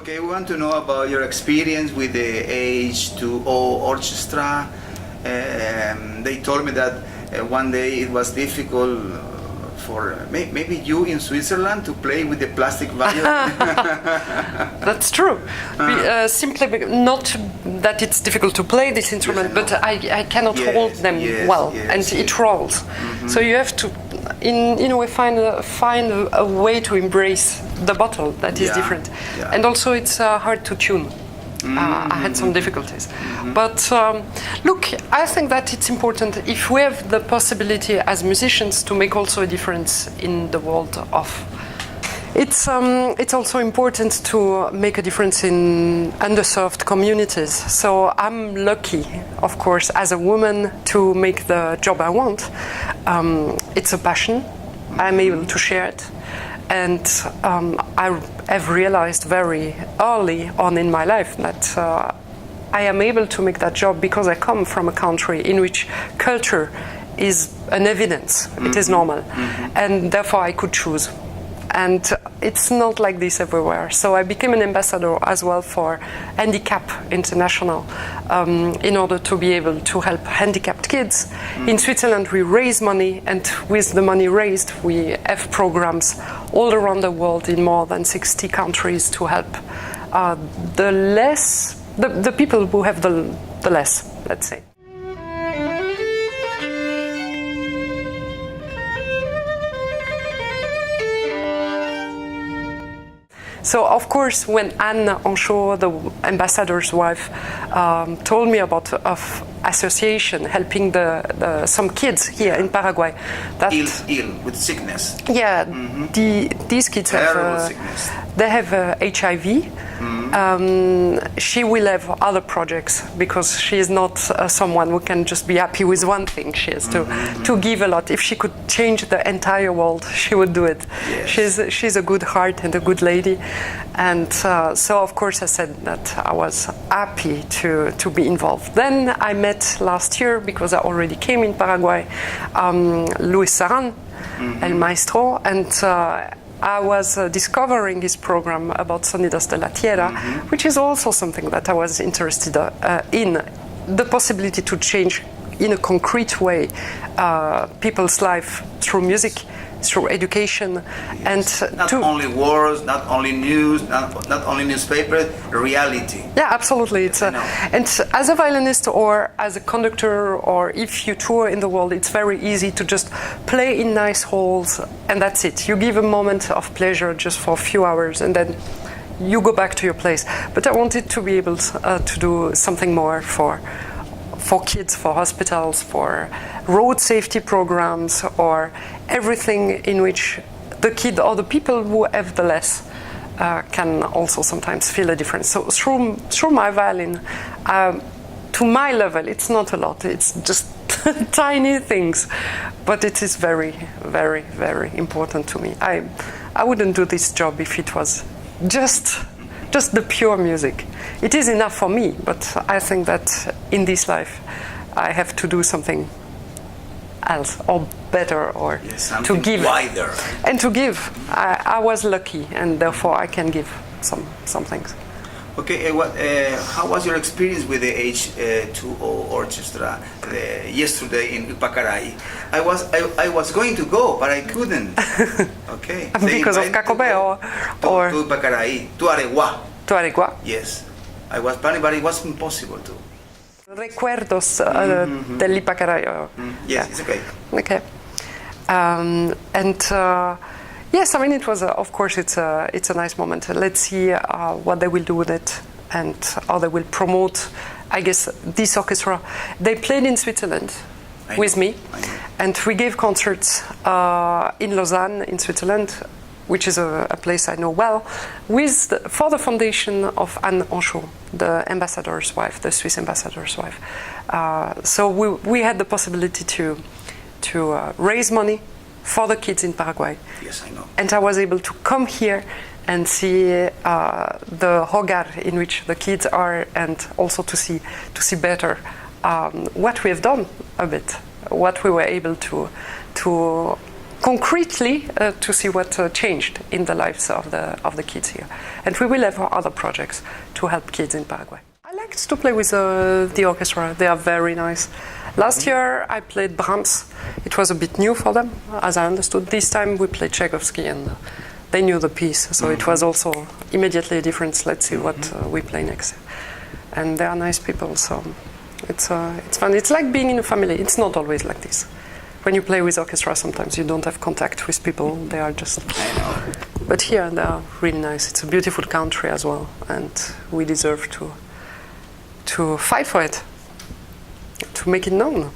Okay, we want to know about your experience with the H2O orchestra. They told me that one day it was difficult for maybe you in Switzerland to play with the plastic violin. That's true. Simply not that it's difficult to play this instrument, but I cannot hold them well, and it rolls. Mm-hmm. So you have to, in a way, find a way to embrace the bottle that is different, and also it's hard to tune. I had some difficulties, but look, I think that it's important if we have the possibility as musicians to make also a difference in the world of. It's also important to make a difference in underserved communities. So I'm lucky, of course, as a woman to make the job I want. It's a passion. I'm able to share it. And I have realized very early on in my life that I am able to make that job because I come from a country in which culture is an evidence. It is normal. And therefore I could choose. And it's not like this everywhere. So I became an ambassador as well for Handicap International in order to be able to help handicapped kids. In Switzerland we raise money, and with the money raised we have programs all around the world in more than 60 countries to help the people who have the less, let's say. So, of course, when Anne Anchaud, the ambassador's wife, told me about of association helping some kids here in Paraguay, that ill with sickness. Yeah, these kids have sickness. They have HIV. She will have other projects because she is not someone who can just be happy with one thing. She has to give a lot. If she could change the entire world, she would do it. Yes. She's a good heart and a good lady, and so of course I said that I was happy to be involved. Then I met last year, because I already came in Paraguay, Luis Saran, El Maestro, and I was discovering his program about Sonidos de la Tierra, which is also something that I was interested in, the possibility to change in a concrete way people's life through music, through education, and not only words, not only news, not only newspaper, reality. Yeah, absolutely. It's and as a violinist or as a conductor, or if you tour in the world, it's very easy to just play in nice halls and that's it. You give a moment of pleasure just for a few hours and then you go back to your place. But I wanted to be able to do something more for kids, for hospitals, for road safety programs, or everything in which the kid or the people who have the less can also sometimes feel a difference. So through my violin, to my level, it's not a lot. It's just tiny things, but it is very, very, very important to me. I wouldn't do this job if it was just the pure music. It is enough for me, but I think that in this life I have to do something else or better, or to give wider. And to give. I was lucky, and therefore I can give some things. Okay, how was your experience with the H2O orchestra yesterday in Ipacaray? I was going to go, but I couldn't. Okay. Because of Cacobe or to Ipacaray, to Areguá. To Areguá? Yes. I was planning, but it was impossible to. Recuerdos del Ipacaray. Yes, it's okay. Okay. Yes, I mean, it was, of course, it's a nice moment. Let's see what they will do with it and how they will promote, I guess, this orchestra. They played in Switzerland with me, and we gave concerts in Lausanne, in Switzerland, which is a place I know well, for the foundation of Anne Anchaud, the ambassador's wife, the Swiss ambassador's wife. So we had the possibility to raise money for the kids in Paraguay. Yes, I know. And I was able to come here and see the hogar in which the kids are, and also to see better what we have done a bit, what we were able to concretely to see what changed in the lives of the kids here. And we will have other projects to help kids in Paraguay. I liked to play with the orchestra. They are very nice. Last year I played Brahms. It was a bit new for them, as I understood. This time we played Tchaikovsky, and they knew the piece, so it was also immediately a difference. Let's see what we play next. And they are nice people, so it's fun. It's like being in a family. It's not always like this. When you play with orchestra, sometimes you don't have contact with people. They are just... I know. But here they are really nice. It's a beautiful country as well, and we deserve to fight for it, to make it known.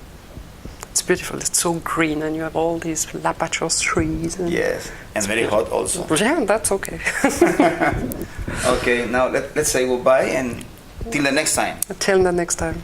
It's beautiful. It's so green, and you have all these Lapacho trees. And yes, and very hot also. Yeah, that's okay. Okay, now let's say goodbye and till the next time. Till the next time.